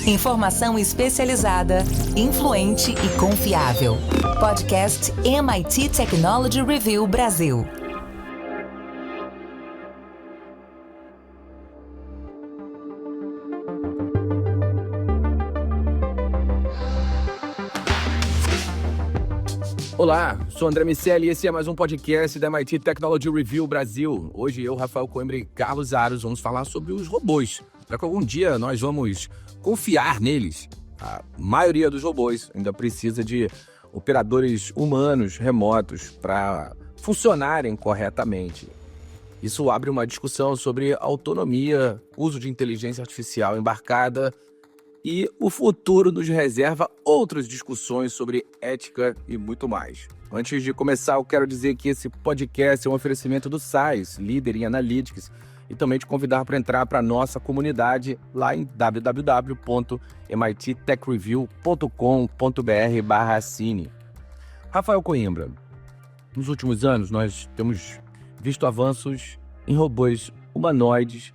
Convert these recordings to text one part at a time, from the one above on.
Informação especializada, influente e confiável. Podcast MIT Technology Review Brasil. Olá, sou André Miceli e esse é mais um podcast da MIT Technology Review Brasil. Hoje eu, Rafael Coimbra e Carlos Aros vamos falar sobre os robôs. Para que algum dia nós vamos confiar neles. A maioria dos robôs ainda precisa de operadores humanos remotos para funcionarem corretamente. Isso abre uma discussão sobre autonomia, uso de inteligência artificial embarcada e o futuro nos reserva outras discussões sobre ética e muito mais. Antes de começar, eu quero dizer que esse podcast é um oferecimento do SAIS, líder em Analytics, e também te convidar para entrar para a nossa comunidade lá em www.mittechreview.com.br/assine. Rafael Coimbra, nos últimos anos nós temos visto avanços em robôs humanoides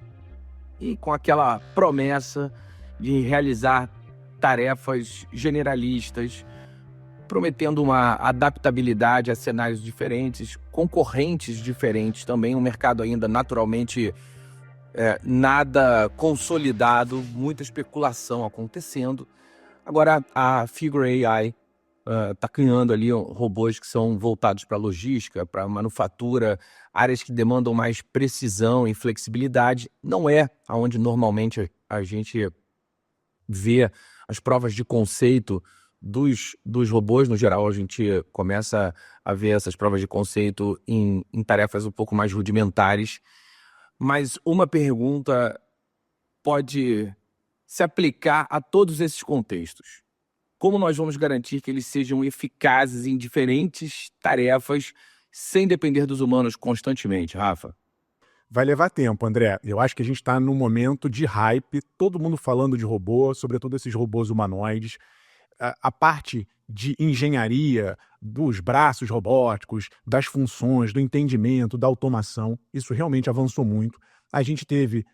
e com aquela promessa de realizar tarefas generalistas, prometendo uma adaptabilidade a cenários diferentes, concorrentes diferentes também, um mercado ainda naturalmente nada consolidado, muita especulação acontecendo. Agora a Figure AI está criando ali robôs que são voltados para logística, para manufatura, áreas que demandam mais precisão e flexibilidade. Não é onde normalmente a gente vê as provas de conceito dos robôs. No geral, a gente começa a ver essas provas de conceito em tarefas um pouco mais rudimentares. Mas uma pergunta pode se aplicar a todos esses contextos. Como nós vamos garantir que eles sejam eficazes em diferentes tarefas sem depender dos humanos constantemente, Rafa? Vai levar tempo, André. Eu acho que a gente está num momento de hype, todo mundo falando de robô, sobretudo esses robôs humanoides. A parte de engenharia, dos braços robóticos, das funções, do entendimento, da automação, isso realmente avançou muito. A gente teve,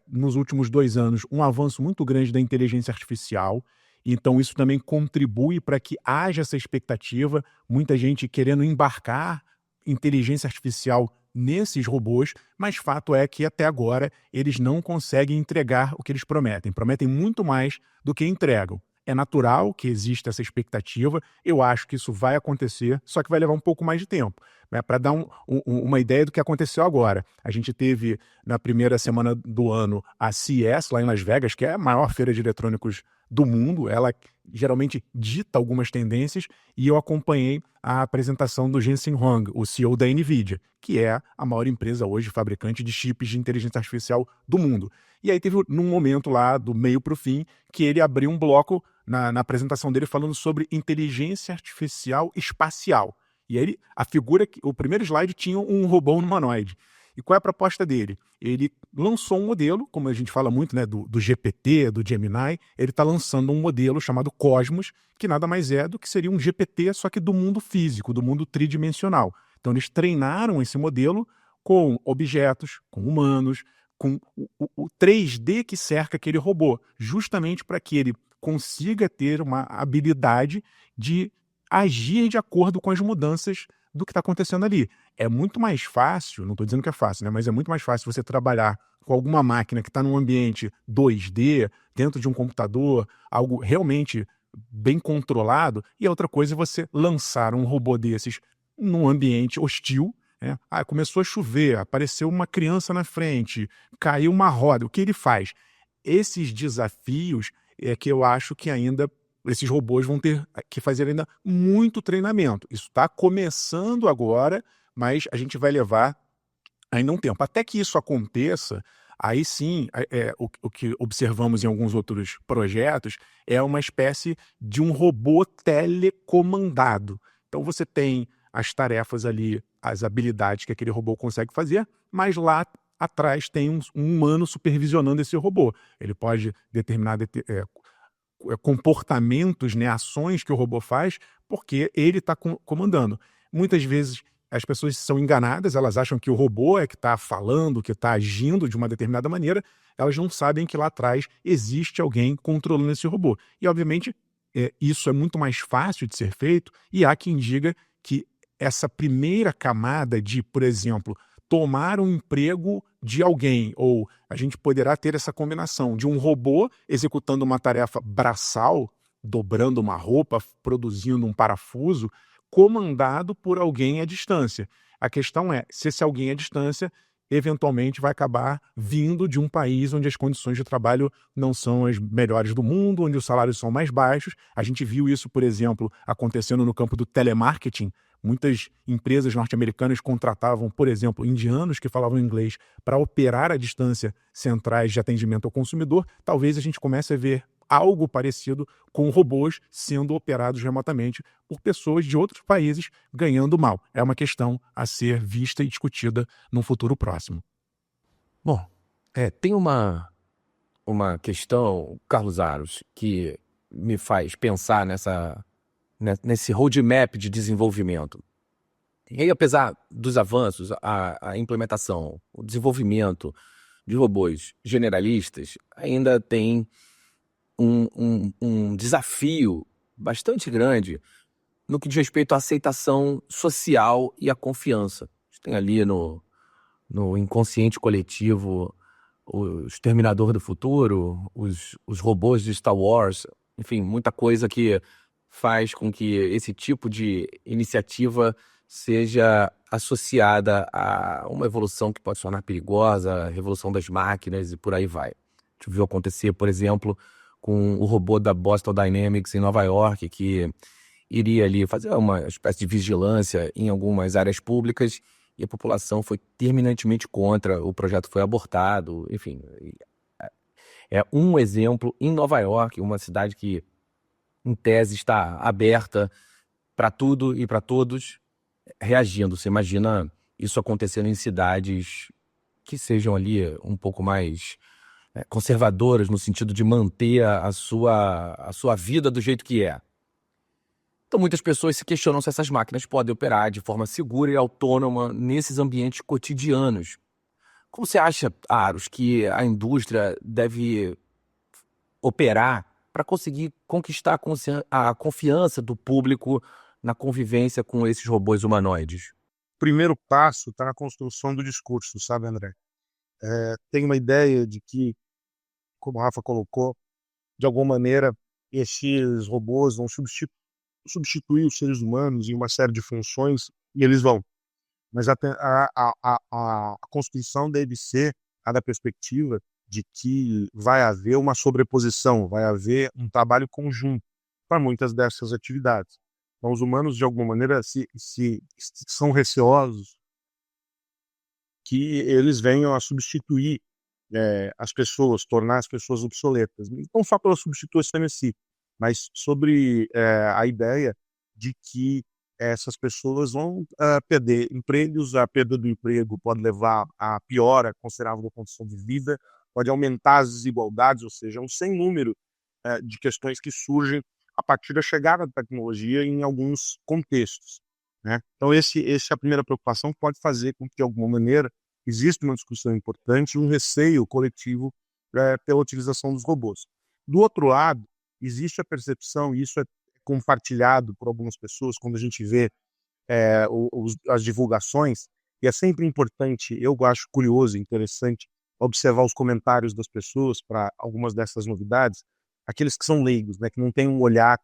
nos últimos 2 anos, um avanço muito grande da inteligência artificial, então isso também contribui para que haja essa expectativa, muita gente querendo embarcar inteligência artificial nesses robôs, mas fato é que até agora eles não conseguem entregar o que eles prometem. Prometem muito mais do que entregam. É natural que exista essa expectativa, eu acho que isso vai acontecer, só que vai levar um pouco mais de tempo. Né? Para dar uma ideia do que aconteceu agora, a gente teve na primeira semana do ano a CES, lá em Las Vegas, que é a maior feira de eletrônicos do mundo, ela geralmente dita algumas tendências, e eu acompanhei a apresentação do Jensen Huang, o CEO da NVIDIA, que é a maior empresa hoje fabricante de chips de inteligência artificial do mundo. E aí teve num momento lá, do meio para o fim, que ele abriu um bloco na apresentação dele falando sobre inteligência artificial espacial. E aí o primeiro slide tinha um robô humanoide. E qual é a proposta dele? Ele lançou um modelo, como a gente fala muito, né, do GPT, do Gemini, ele está lançando um modelo chamado Cosmos, que nada mais é do que seria um GPT, só que do mundo físico, do mundo tridimensional. Então eles treinaram esse modelo com objetos, com humanos, com o 3D que cerca aquele robô, justamente para que ele consiga ter uma habilidade de agir de acordo com as mudanças do que está acontecendo ali. É muito mais fácil, não estou dizendo que é fácil, né, mas é muito mais fácil você trabalhar com alguma máquina que está num ambiente 2D, dentro de um computador, algo realmente bem controlado, e a outra coisa é você lançar um robô desses num ambiente hostil, né? Começou a chover, apareceu uma criança na frente, caiu uma roda, o que ele faz? Esses desafios é que eu acho que ainda esses robôs vão ter que fazer ainda muito treinamento. Isso está começando agora, mas a gente vai levar ainda um tempo. Até que isso aconteça, aí sim, o que observamos em alguns outros projetos é uma espécie de um robô telecomandado. Então você tem as tarefas ali, as habilidades que aquele robô consegue fazer, mas lá atrás tem um humano supervisionando esse robô. Ele pode determinar comportamentos, né, ações que o robô faz, porque ele está comandando. Muitas vezes as pessoas são enganadas, elas acham que o robô é que está falando, que está agindo de uma determinada maneira, elas não sabem que lá atrás existe alguém controlando esse robô. E, obviamente, isso é muito mais fácil de ser feito, e há quem diga que essa primeira camada de, por exemplo, tomar um emprego de alguém, ou a gente poderá ter essa combinação de um robô executando uma tarefa braçal, dobrando uma roupa, produzindo um parafuso, comandado por alguém à distância. A questão é, se esse alguém à distância eventualmente vai acabar vindo de um país onde as condições de trabalho não são as melhores do mundo, onde os salários são mais baixos. A gente viu isso, por exemplo, acontecendo no campo do telemarketing. Muitas empresas norte-americanas contratavam, por exemplo, indianos que falavam inglês para operar à distância centrais de atendimento ao consumidor. Talvez a gente comece a ver algo parecido com robôs sendo operados remotamente por pessoas de outros países ganhando mal. É uma questão a ser vista e discutida num futuro próximo. Bom, tem uma questão, Carlos Aros, que me faz pensar nesse roadmap de desenvolvimento. E aí, apesar dos avanços, a implementação, o desenvolvimento de robôs generalistas ainda tem um desafio bastante grande no que diz respeito à aceitação social e à confiança. A gente tem ali no inconsciente coletivo o Exterminador do Futuro, os robôs de Star Wars, enfim, muita coisa que faz com que esse tipo de iniciativa seja associada a uma evolução que pode se tornar perigosa, a revolução das máquinas e por aí vai. A gente viu acontecer, por exemplo, com o robô da Boston Dynamics em Nova York, que iria ali fazer uma espécie de vigilância em algumas áreas públicas, e a população foi terminantemente contra, o projeto foi abortado, enfim. É um exemplo em Nova York, uma cidade que, em tese, está aberta para tudo e para todos, reagindo. Você imagina isso acontecendo em cidades que sejam ali um pouco mais conservadoras, no sentido de manter a sua vida do jeito que é. Então, muitas pessoas se questionam se essas máquinas podem operar de forma segura e autônoma nesses ambientes cotidianos. Como você acha, Aros, que a indústria deve operar para conseguir conquistar a confiança do público na convivência com esses robôs humanoides? O primeiro passo está na construção do discurso, sabe, André? Tem uma ideia de que, como o Rafa colocou, de alguma maneira, esses robôs vão substituir os seres humanos em uma série de funções, e eles vão. Mas a construção deve ser a da perspectiva de que vai haver uma sobreposição, vai haver um trabalho conjunto para muitas dessas atividades. Então, os humanos, de alguma maneira, são receosos que eles venham a substituir as pessoas, tornar as pessoas obsoletas. Não só pela substituição em si, mas sobre a ideia de que essas pessoas vão perder empregos, a perda do emprego pode levar a piora considerável da condição de vida, pode aumentar as desigualdades, ou seja, um sem número de questões que surgem a partir da chegada da tecnologia em alguns contextos, né? Então, essa é a primeira preocupação que pode fazer com que, de alguma maneira, exista uma discussão importante, um receio coletivo pela utilização dos robôs. Do outro lado, existe a percepção, e isso é compartilhado por algumas pessoas quando a gente vê as divulgações, e é sempre importante, eu acho curioso e interessante, observar os comentários das pessoas para algumas dessas novidades, aqueles que são leigos, né, que não têm um olhar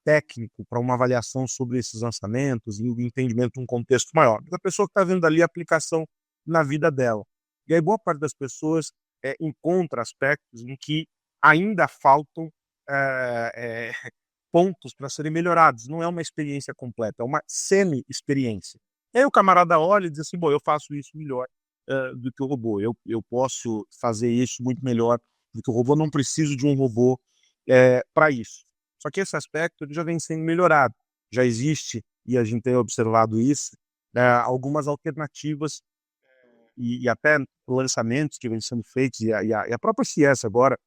técnico para uma avaliação sobre esses lançamentos e o entendimento de um contexto maior. A pessoa que está vendo ali a aplicação na vida dela. E aí boa parte das pessoas encontra aspectos em que ainda faltam pontos para serem melhorados. Não é uma experiência completa, é uma semi-experiência. E aí o camarada olha e diz assim, bom, eu faço isso melhor do que o robô. Eu posso fazer isso muito melhor do que o robô. Não preciso de um robô para isso. Só que esse aspecto ele já vem sendo melhorado. Já existe, e a gente tem observado isso, algumas alternativas e até lançamentos que vêm sendo feitos, e a própria CES agora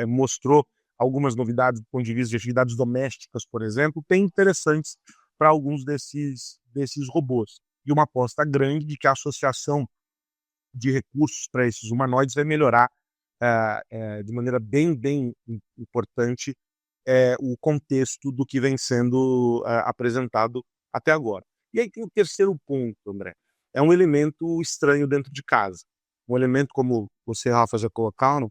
mostrou algumas novidades do ponto de vista de atividades domésticas, por exemplo, bem interessantes para alguns desses desses robôs. E uma aposta grande de que a associação de recursos para esses humanoides vai melhorar de maneira bem importante o contexto do que vem sendo apresentado até agora. E aí tem o terceiro ponto, André. É um elemento estranho dentro de casa. Um elemento, como você, Rafa, já colocaram,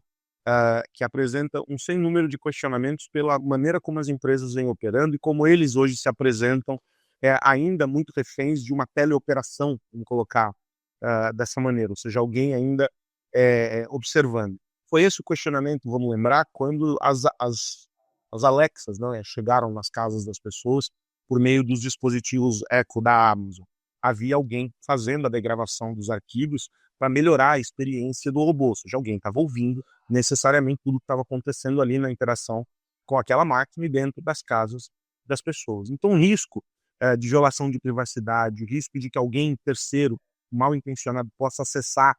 que apresenta um sem número de questionamentos pela maneira como as empresas vêm operando e como eles hoje se apresentam ainda muito reféns de uma teleoperação, vamos colocar dessa maneira, ou seja, alguém ainda observando. Foi esse o questionamento, vamos lembrar, quando as Alexas, né, chegaram nas casas das pessoas por meio dos dispositivos Echo da Amazon. Havia alguém fazendo a degravação dos arquivos para melhorar a experiência do robô, ou seja, alguém estava ouvindo necessariamente tudo que estava acontecendo ali na interação com aquela máquina e dentro das casas das pessoas. Então, o risco de violação de privacidade, o risco de que alguém terceiro, mal intencionado, possa acessar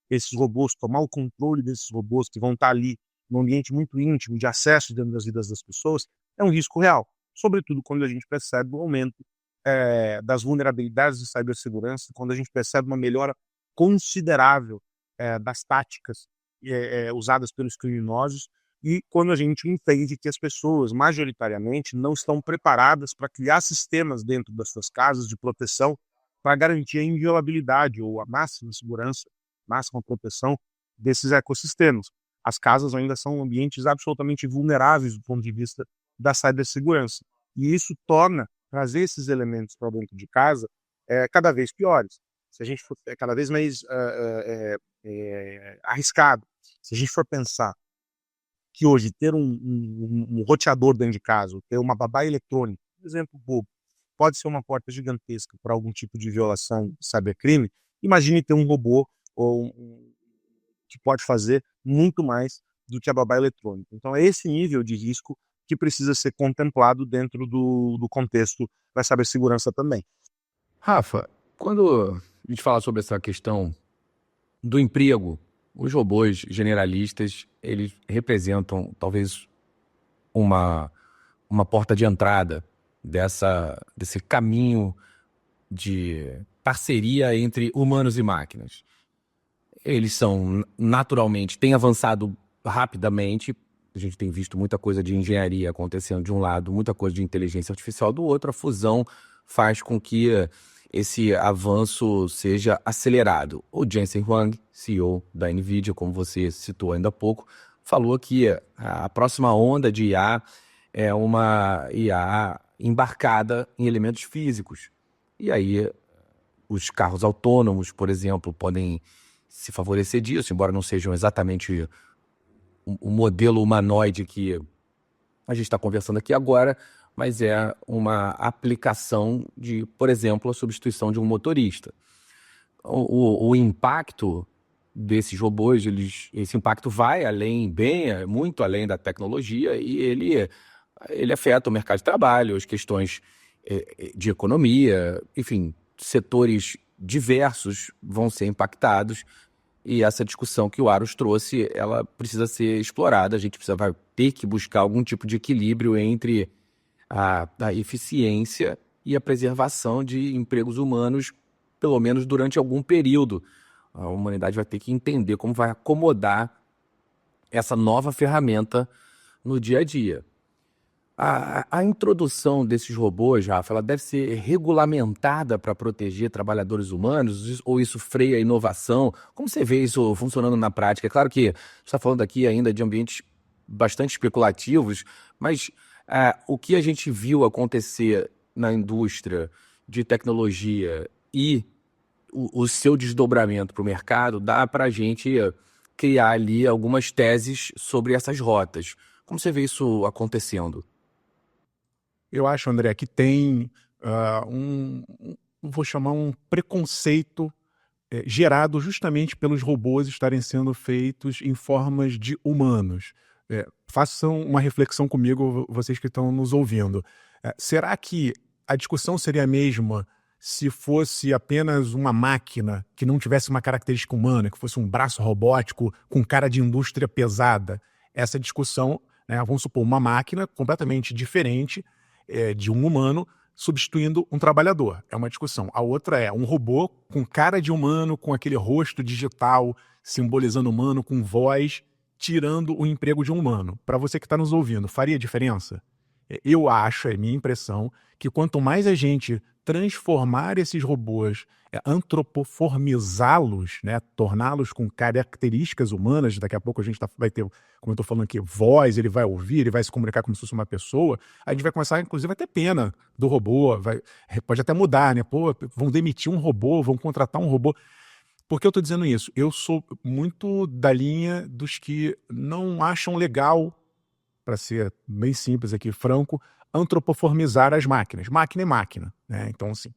esses robôs, tomar o controle desses robôs que vão estar ali num ambiente muito íntimo de acesso dentro das vidas das pessoas, é um risco real. Sobretudo quando a gente percebe o aumento das vulnerabilidades de cibersegurança, quando a gente percebe uma melhora considerável das táticas usadas pelos criminosos e quando a gente entende que as pessoas, majoritariamente, não estão preparadas para criar sistemas dentro das suas casas de proteção para garantir a inviolabilidade ou a máxima segurança, máxima proteção desses ecossistemas. As casas ainda são ambientes absolutamente vulneráveis do ponto de vista da cibersegurança. E isso torna trazer esses elementos para dentro de casa cada vez piores. Se a gente for cada vez mais arriscado, se a gente for pensar que hoje ter um roteador dentro de casa, ter uma babá eletrônica, por exemplo, bobo, pode ser uma porta gigantesca para algum tipo de violação de cybercrime, imagine ter um robô que pode fazer muito mais do que a babá eletrônica. Então é esse nível de risco que precisa ser contemplado dentro do contexto da cibersegurança também. Rafa, quando a gente fala sobre essa questão do emprego, os robôs generalistas, eles representam talvez uma porta de entrada desse caminho de parceria entre humanos e máquinas. Eles são, naturalmente, têm avançado rapidamente. A gente tem visto muita coisa de engenharia acontecendo de um lado, muita coisa de inteligência artificial do outro. A fusão faz com que esse avanço seja acelerado. O Jensen Huang, CEO da NVIDIA, como você citou ainda há pouco, falou que a próxima onda de IA é uma IA embarcada em elementos físicos. E aí os carros autônomos, por exemplo, podem se favorecer disso, embora não sejam exatamente o modelo humanoide que a gente está conversando aqui agora, mas é uma aplicação de, por exemplo, a substituição de um motorista. O impacto desses robôs, esse impacto vai muito além da tecnologia e ele afeta o mercado de trabalho, as questões de economia, enfim, setores diversos vão ser impactados. E essa discussão que o Aros trouxe, ela precisa ser explorada. A gente vai ter que buscar algum tipo de equilíbrio entre a eficiência e a preservação de empregos humanos, pelo menos durante algum período. A humanidade vai ter que entender como vai acomodar essa nova ferramenta no dia a dia. A introdução desses robôs, Rafa, ela deve ser regulamentada para proteger trabalhadores humanos ou isso freia a inovação? Como você vê isso funcionando na prática? É claro que você está falando aqui ainda de ambientes bastante especulativos, mas o que a gente viu acontecer na indústria de tecnologia e o seu desdobramento para o mercado dá para a gente criar ali algumas teses sobre essas rotas. Como você vê isso acontecendo? Eu acho, André, que tem vou chamar um preconceito gerado justamente pelos robôs estarem sendo feitos em formas de humanos. Façam uma reflexão comigo, vocês que estão nos ouvindo. Será que a discussão seria a mesma se fosse apenas uma máquina que não tivesse uma característica humana, que fosse um braço robótico com cara de indústria pesada? Essa discussão, vamos supor, uma máquina completamente diferente de um humano, substituindo um trabalhador. É uma discussão. A outra é um robô com cara de humano, com aquele rosto digital, simbolizando humano, com voz, tirando o emprego de um humano. Para você que está nos ouvindo, faria diferença? Eu acho, é minha impressão, que quanto mais a gente transformar esses robôs, antropoformizá-los, né, torná-los com características humanas, daqui a pouco a gente vai ter, como eu estou falando aqui, voz, ele vai ouvir, ele vai se comunicar como se fosse uma pessoa, a gente vai começar, inclusive, a ter pena do robô, pode até mudar, né? Pô, vão demitir um robô, vão contratar um robô. Por que eu estou dizendo isso? Eu sou muito da linha dos que não acham legal, para ser bem simples aqui, franco, antropoformizar as máquinas. Máquina é máquina, né? Então, assim,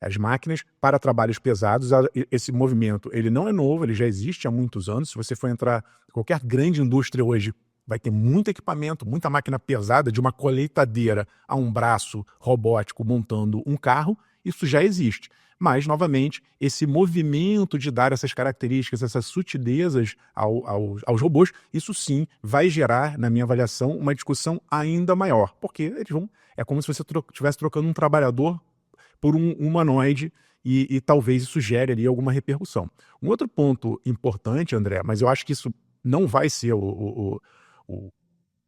as máquinas para trabalhos pesados, esse movimento, ele não é novo, ele já existe há muitos anos. Se você for entrar em qualquer grande indústria hoje, vai ter muito equipamento, muita máquina pesada, de uma colheitadeira a um braço robótico montando um carro, isso já existe. Mas, novamente, esse movimento de dar essas características, essas sutilezas aos robôs, isso sim vai gerar, na minha avaliação, uma discussão ainda maior. Porque eles é como se você estivesse trocando um trabalhador por um humanoide e talvez isso gere ali alguma repercussão. Um outro ponto importante, André, mas eu acho que isso não vai ser o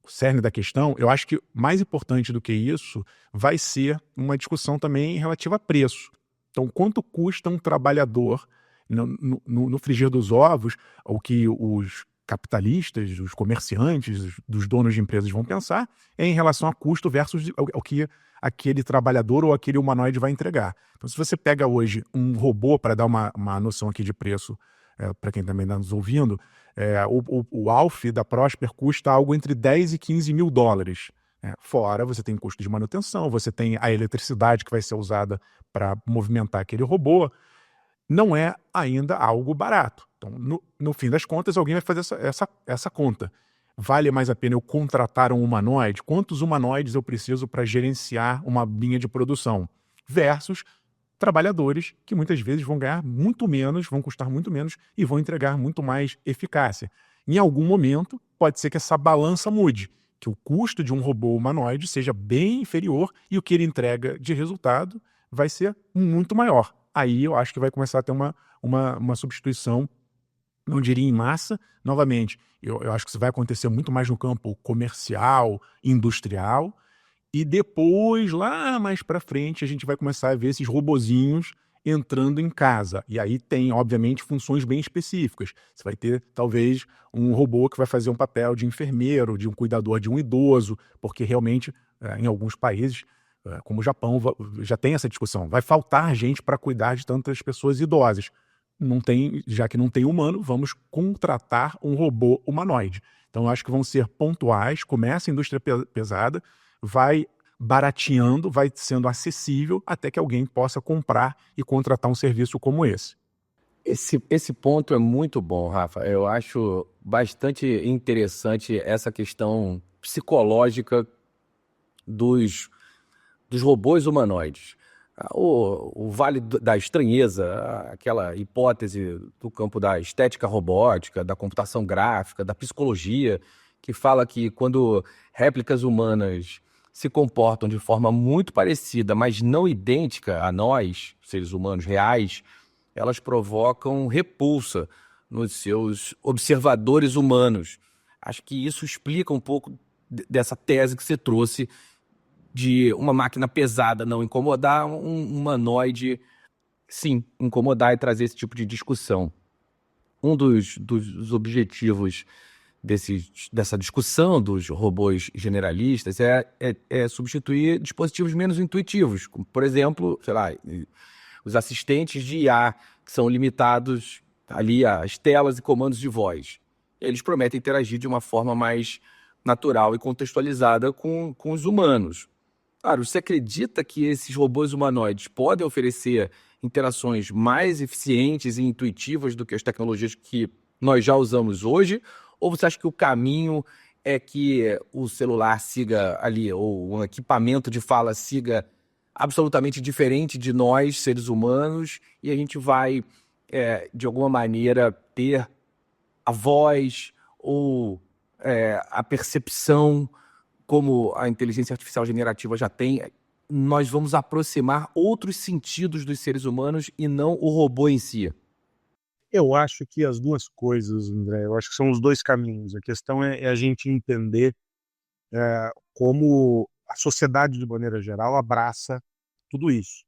cerne da questão, eu acho que mais importante do que isso vai ser uma discussão também relativa a preço. Então, quanto custa um trabalhador no frigir dos ovos, o que os capitalistas, os comerciantes, dos donos de empresas vão pensar é em relação a custo versus o que aquele trabalhador ou aquele humanoide vai entregar. Então, se você pega hoje um robô, para dar uma noção aqui de preço, para quem também está nos ouvindo, o Alf da Prosper custa algo entre 10 e 15 mil dólares. Fora, você tem custo de manutenção, você tem a eletricidade que vai ser usada para movimentar aquele robô. Não é ainda algo barato. Então, no fim das contas, alguém vai fazer essa conta. Vale mais a pena eu contratar um humanoide? Quantos humanoides eu preciso para gerenciar uma linha de produção? Versus trabalhadores que muitas vezes vão ganhar muito menos, vão custar muito menos e vão entregar muito mais eficácia. Em algum momento, pode ser que essa balança mude, que o custo de um robô humanoide seja bem inferior e o que ele entrega de resultado vai ser muito maior. Aí eu acho que vai começar a ter uma substituição, não diria em massa, novamente, eu acho que isso vai acontecer muito mais no campo comercial, industrial, e depois, lá mais para frente, a gente vai começar a ver esses robozinhos entrando em casa. E aí tem, obviamente, funções bem específicas. Você vai ter, talvez, um robô que vai fazer um papel de enfermeiro, de um cuidador de um idoso, porque realmente, em alguns países, como o Japão, já tem essa discussão. Vai faltar gente para cuidar de tantas pessoas idosas. Não tem, já que não tem humano, vamos contratar um robô humanoide. Então, eu acho que vão ser pontuais, começa a indústria pesada, vai barateando, vai sendo acessível até que alguém possa comprar e contratar um serviço como esse. Esse ponto é muito bom, Rafa. Eu acho bastante interessante essa questão psicológica dos robôs humanoides. O Vale da Estranheza, aquela hipótese do campo da estética robótica, da computação gráfica, da psicologia, que fala que quando réplicas humanas se comportam de forma muito parecida, mas não idêntica a nós, seres humanos reais, elas provocam repulsa nos seus observadores humanos. Acho que isso explica um pouco dessa tese que você trouxe de uma máquina pesada não incomodar, um humanoide, sim, incomodar e trazer esse tipo de discussão. Um dos objetivos dessa discussão dos robôs generalistas é substituir dispositivos menos intuitivos, como, por exemplo, sei lá, os assistentes de IA, que são limitados ali às telas e comandos de voz. Eles prometem interagir de uma forma mais natural e contextualizada com os humanos. Claro, você acredita que esses robôs humanoides podem oferecer interações mais eficientes e intuitivas do que as tecnologias que nós já usamos hoje? Ou você acha que o caminho é que o celular siga ali, ou um equipamento de fala siga absolutamente diferente de nós, seres humanos, e a gente vai, de alguma maneira, ter a voz ou a percepção como a inteligência artificial generativa já tem? nós vamos aproximar outros sentidos dos seres humanos e não o robô em si? Eu acho que as duas coisas, André, eu acho que são os dois caminhos. A questão é a gente entender como a sociedade, de maneira geral, abraça tudo isso.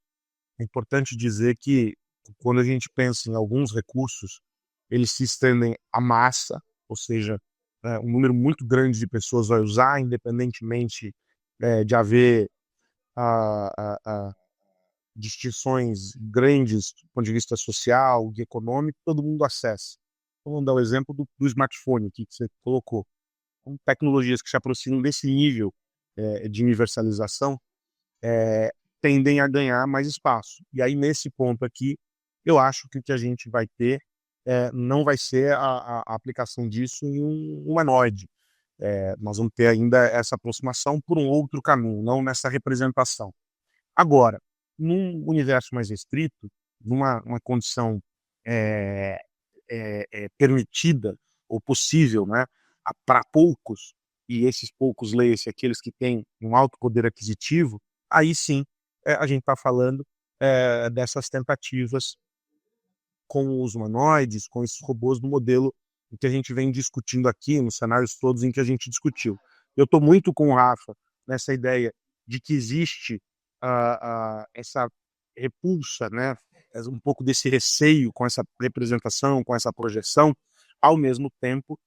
É importante dizer que, quando a gente pensa em alguns recursos, eles se estendem à massa, ou seja, um número muito grande de pessoas vai usar, independentemente de haver distinções grandes do ponto de vista social e econômico, todo mundo acessa. Então, vamos dar o exemplo do smartphone aqui que você colocou. Então, tecnologias que se aproximam desse nível de universalização tendem a ganhar mais espaço. E aí, nesse ponto aqui, eu acho que o que a gente vai ter não vai ser a aplicação disso em um humanoide. Nós vamos ter ainda essa aproximação por um outro caminho, não nessa representação. Agora, num universo mais restrito, numa condição permitida ou possível, né, para poucos, e esses poucos, leia-se aqueles que têm um alto poder aquisitivo, aí sim a gente está falando dessas tentativas com os humanoides, com esses robôs do modelo que a gente vem discutindo aqui, nos cenários todos em que a gente discutiu. Eu estou muito com o Rafa nessa ideia de que existe essa repulsa, né, um pouco desse receio com essa representação, com essa projeção, ao mesmo tempo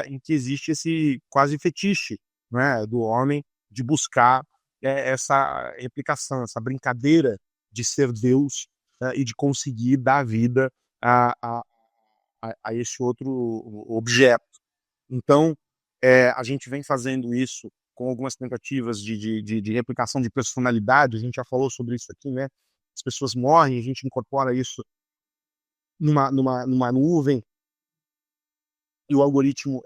em que existe esse quase fetiche, né, do homem de buscar essa replicação, essa brincadeira de ser Deus e de conseguir dar vida a esse outro objeto. Então, a gente vem fazendo isso com algumas tentativas de replicação de personalidade. A gente já falou sobre isso aqui, né? As pessoas morrem, a gente incorpora isso numa nuvem e o algoritmo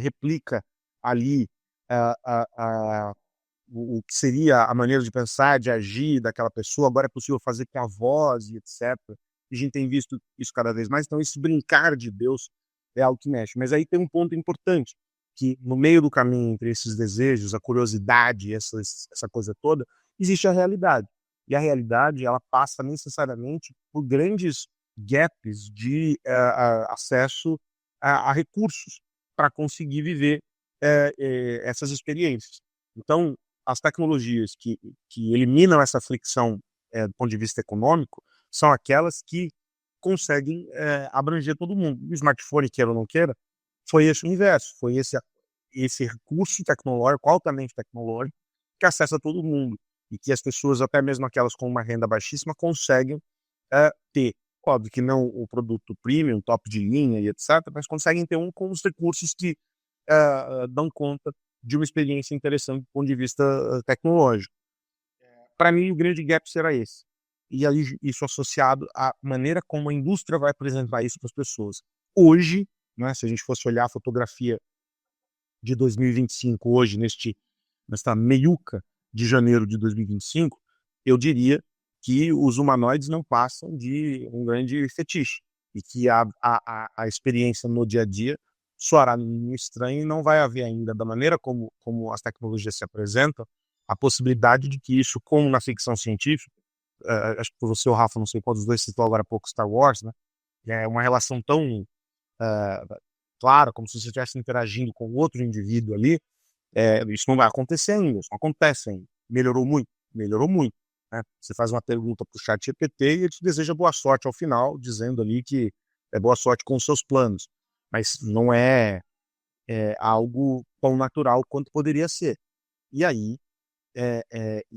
replica ali o que seria a maneira de pensar, de agir daquela pessoa. Agora é possível fazer com a voz e etc. E a gente tem visto isso cada vez mais. Então, esse brincar de Deus é algo que mexe. Mas aí tem um ponto importante, que no meio do caminho entre esses desejos, a curiosidade, essa coisa toda, existe a realidade. E a realidade, ela passa necessariamente por grandes gaps de acesso a recursos para conseguir viver essas experiências. Então, as tecnologias que eliminam essa fricção do ponto de vista econômico são aquelas que conseguem abranger todo mundo. O smartphone, queira ou não queira, foi esse universo, foi esse recurso tecnológico, altamente tecnológico, que acessa todo mundo e que as pessoas, até mesmo aquelas com uma renda baixíssima, conseguem ter. Óbvio que não o produto premium, top de linha e etc., mas conseguem ter com os recursos que dão conta de uma experiência interessante do ponto de vista tecnológico. Para mim, o grande gap será esse. E aí, isso associado à maneira como a indústria vai apresentar isso para as pessoas. Hoje, né, se a gente fosse olhar a fotografia de 2025, hoje, nesta meiuca de janeiro de 2025, eu diria que os humanoides não passam de um grande fetiche. E que a experiência no dia a dia soará estranho e não vai haver ainda, da maneira como as tecnologias se apresentam, a possibilidade de que isso, como na ficção científica, acho que você ou Rafa, não sei qual dos dois citou agora há pouco Star Wars, né? É uma relação tão clara, como se você estivesse interagindo com outro indivíduo ali. Isso não vai acontecer ainda, isso não acontece ainda. Melhorou muito? Melhorou muito. Né? Você faz uma pergunta para o chat GPT e ele te deseja boa sorte ao final, dizendo ali que é boa sorte com os seus planos. Mas não é algo tão natural quanto poderia ser. E aí,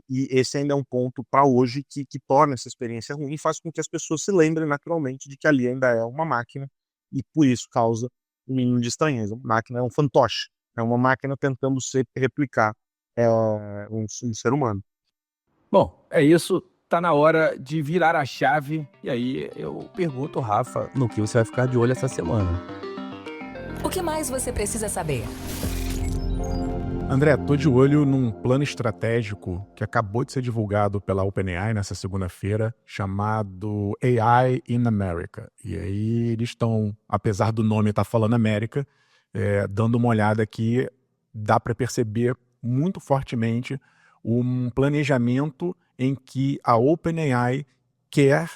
e esse ainda é um ponto para hoje que torna essa experiência ruim e faz com que as pessoas se lembrem naturalmente de que ali ainda é uma máquina e por isso causa um mínimo de estranheza. Uma máquina é um fantoche, é uma máquina tentando replicar um ser humano. Bom, é isso. Tá na hora de virar a chave. E aí eu pergunto, Rafa, no que você vai ficar de olho essa semana? O que mais você precisa saber? André, tô de olho num plano estratégico que acabou de ser divulgado pela OpenAI nessa segunda-feira, chamado AI in America. E aí eles estão, apesar do nome estar falando América, dando uma olhada que dá para perceber muito fortemente um planejamento em que a OpenAI quer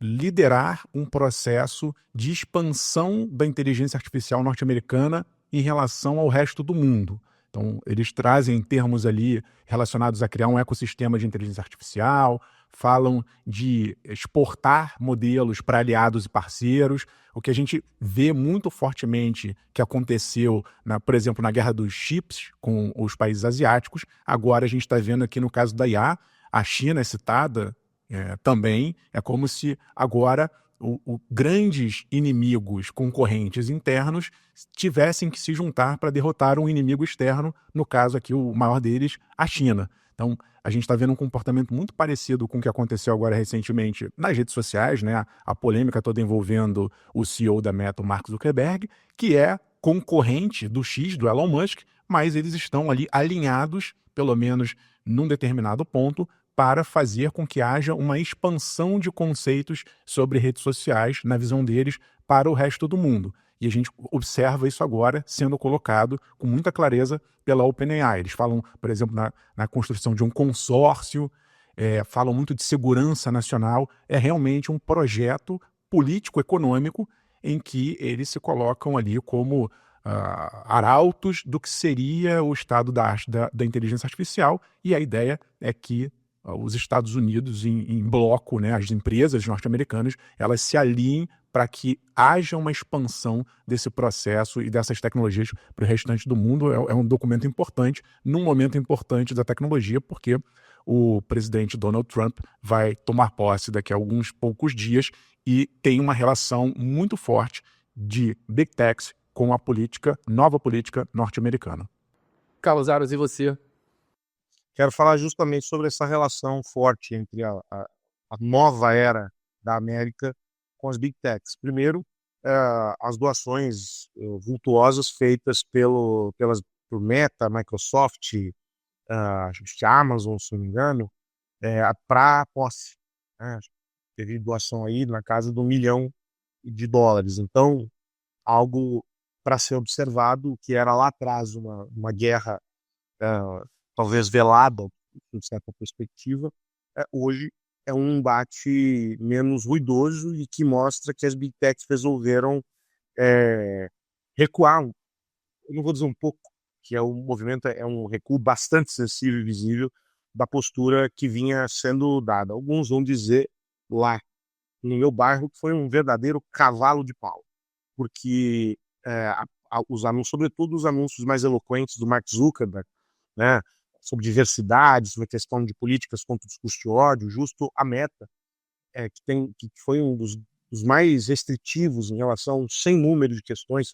liderar um processo de expansão da inteligência artificial norte-americana em relação ao resto do mundo. Então, eles trazem termos ali relacionados a criar um ecossistema de inteligência artificial, falam de exportar modelos para aliados e parceiros. O que a gente vê muito fortemente que aconteceu, por exemplo, na guerra dos chips com os países asiáticos, agora a gente está vendo aqui no caso da IA, a China é citada também, é como se agora grandes inimigos concorrentes internos tivessem que se juntar para derrotar um inimigo externo, no caso aqui o maior deles, a China. Então, a gente está vendo um comportamento muito parecido com o que aconteceu agora recentemente nas redes sociais, né? A polêmica toda envolvendo o CEO da Meta, o Mark Zuckerberg, que é concorrente do X, do Elon Musk, mas eles estão ali alinhados, pelo menos num determinado ponto, para fazer com que haja uma expansão de conceitos sobre redes sociais, na visão deles, para o resto do mundo. E a gente observa isso agora sendo colocado com muita clareza pela OpenAI. Eles falam, por exemplo, na construção de um consórcio, falam muito de segurança nacional. É realmente um projeto político-econômico em que eles se colocam ali como arautos do que seria o estado da arte da inteligência artificial. E a ideia é que os Estados Unidos, em bloco, né, as empresas norte-americanas, elas se alinhem para que haja uma expansão desse processo e dessas tecnologias para o restante do mundo. É um documento importante, num momento importante da tecnologia, porque o presidente Donald Trump vai tomar posse daqui a alguns poucos dias e tem uma relação muito forte de Big Techs com a nova política norte-americana. Carlos Aros, e você? Quero falar justamente sobre essa relação forte entre a nova era da América com as Big Techs. Primeiro, as doações vultuosas feitas por Meta, Microsoft, Amazon, se não me engano, para a posse. Teve doação aí na casa de $1 milhão. Então, algo para ser observado, que era lá atrás uma guerra talvez velada, de certa perspectiva, hoje é um embate menos ruidoso e que mostra que as Big Techs resolveram recuar. Eu não vou dizer um pouco, que o movimento é um recuo bastante sensível e visível da postura que vinha sendo dada. Alguns vão dizer lá no meu bairro que foi um verdadeiro cavalo de pau, porque os anúncios, sobretudo os anúncios mais eloquentes do Mark Zuckerberg, né, sobre diversidade, sobre a questão de políticas contra o discurso de ódio, justo a Meta, que foi um dos mais restritivos em relação sem número de questões,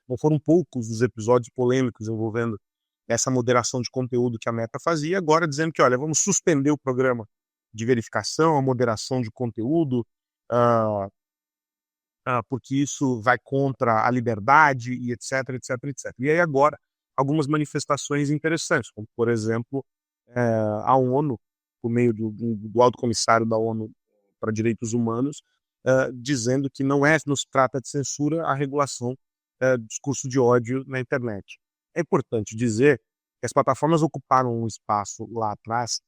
não foram poucos os episódios polêmicos envolvendo essa moderação de conteúdo que a Meta fazia, agora dizendo que, olha, vamos suspender o programa de verificação, a moderação de conteúdo, porque isso vai contra a liberdade e etc, etc, etc. E aí agora, algumas manifestações interessantes, como, por exemplo, a ONU, por meio do Alto Comissário da ONU para Direitos Humanos, dizendo que não se trata de censura a regulação do discurso de ódio na internet. É importante dizer que as plataformas ocuparam um espaço lá atrás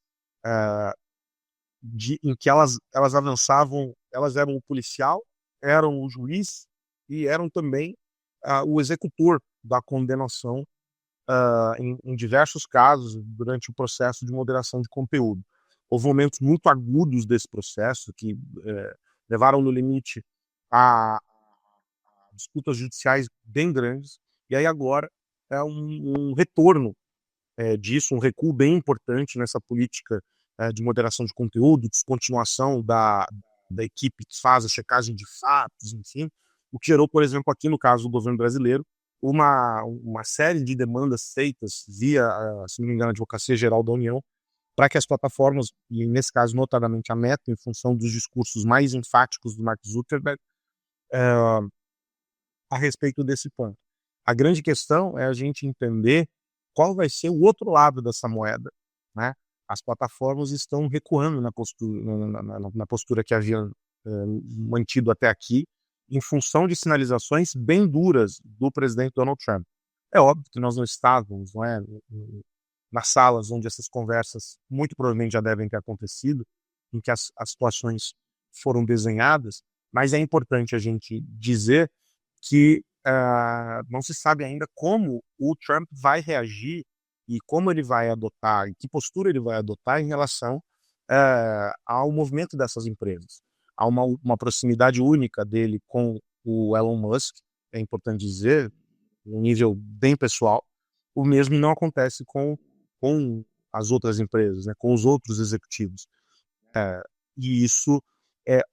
em que elas avançavam, elas eram o policial, eram o juiz e eram também o executor da condenação em diversos casos durante o processo de moderação de conteúdo. Houve momentos muito agudos desse processo que levaram no limite a disputas judiciais bem grandes, e aí agora é um retorno disso, um recuo bem importante nessa política de moderação de conteúdo, descontinuação da equipe que faz a checagem de fatos, enfim, o que gerou, por exemplo, aqui no caso do governo brasileiro, uma série de demandas feitas via, se não me engano, a Advocacia Geral da União, para que as plataformas, e nesse caso notadamente a Meta, em função dos discursos mais enfáticos do Mark Zuckerberg, a respeito desse ponto. A grande questão é a gente entender qual vai ser o outro lado dessa moeda, né? As plataformas estão recuando na postura que haviam mantido até aqui, em função de sinalizações bem duras do presidente Donald Trump. É óbvio que nós não estávamos nas salas onde essas conversas muito provavelmente já devem ter acontecido, em que as situações foram desenhadas, mas é importante a gente dizer que não se sabe ainda como o Trump vai reagir e como ele vai adotar, e que postura ele vai adotar em relação ao movimento dessas empresas. Há uma proximidade única dele com o Elon Musk, é importante dizer, um nível bem pessoal. O mesmo não acontece com as outras empresas, né, com os outros executivos. E isso,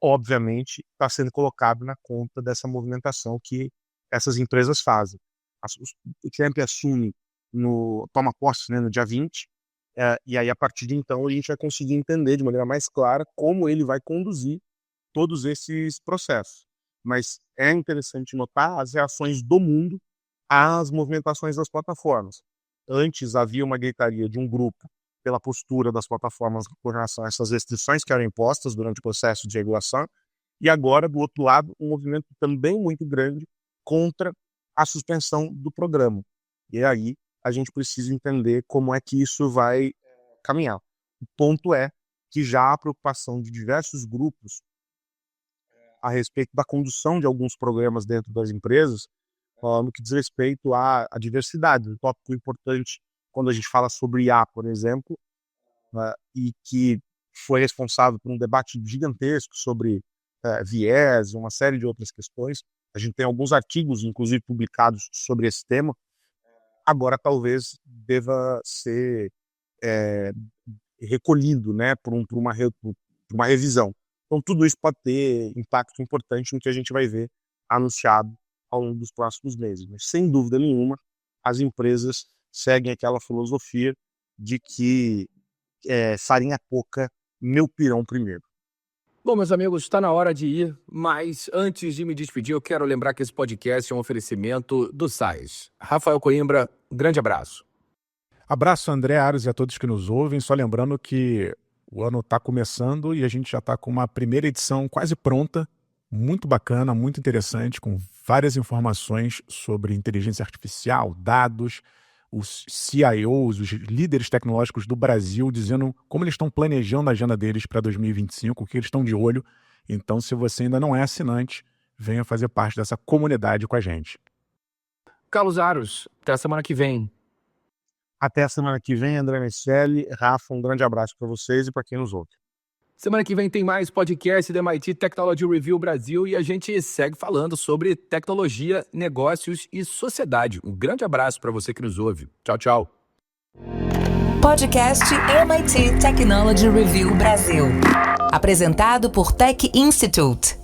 obviamente, está sendo colocado na conta dessa movimentação que essas empresas fazem. O Trump assume, toma posse, né, no dia 20, e aí, a partir de então, a gente vai conseguir entender de maneira mais clara como ele vai conduzir todos esses processos. Mas é interessante notar as reações do mundo às movimentações das plataformas. Antes havia uma gritaria de um grupo pela postura das plataformas com relação a essas restrições que eram impostas durante o processo de regulação, e agora, do outro lado, um movimento também muito grande contra a suspensão do programa. E aí a gente precisa entender como é que isso vai caminhar. O ponto é que já há preocupação de diversos grupos a respeito da condução de alguns programas dentro das empresas, no que diz respeito à diversidade, um tópico importante quando a gente fala sobre IA, por exemplo, e que foi responsável por um debate gigantesco sobre viés, uma série de outras questões. A gente tem alguns artigos, inclusive, publicados sobre esse tema. Agora, talvez, deva ser recolhido, né, por uma revisão. Então, tudo isso pode ter impacto importante no que a gente vai ver anunciado ao longo dos próximos meses. Mas, sem dúvida nenhuma, as empresas seguem aquela filosofia de que farinha pouca, meu pirão primeiro. Bom, meus amigos, está na hora de ir, mas antes de me despedir, eu quero lembrar que esse podcast é um oferecimento do SAIS. Rafael Coimbra, um grande abraço. Abraço, André, Aros e a todos que nos ouvem. Só lembrando que o ano está começando e a gente já está com uma primeira edição quase pronta, muito bacana, muito interessante, com várias informações sobre inteligência artificial, dados, os CIOs, os líderes tecnológicos do Brasil, dizendo como eles estão planejando a agenda deles para 2025, o que eles estão de olho. Então, se você ainda não é assinante, venha fazer parte dessa comunidade com a gente. Carlos Aros, até a semana que vem. Até a semana que vem, André Miceli. Rafa, um grande abraço para vocês e para quem nos ouve. Semana que vem tem mais podcast do MIT Technology Review Brasil e a gente segue falando sobre tecnologia, negócios e sociedade. Um grande abraço para você que nos ouve. Tchau, tchau. Podcast MIT Technology Review Brasil. Apresentado por Tech Institute.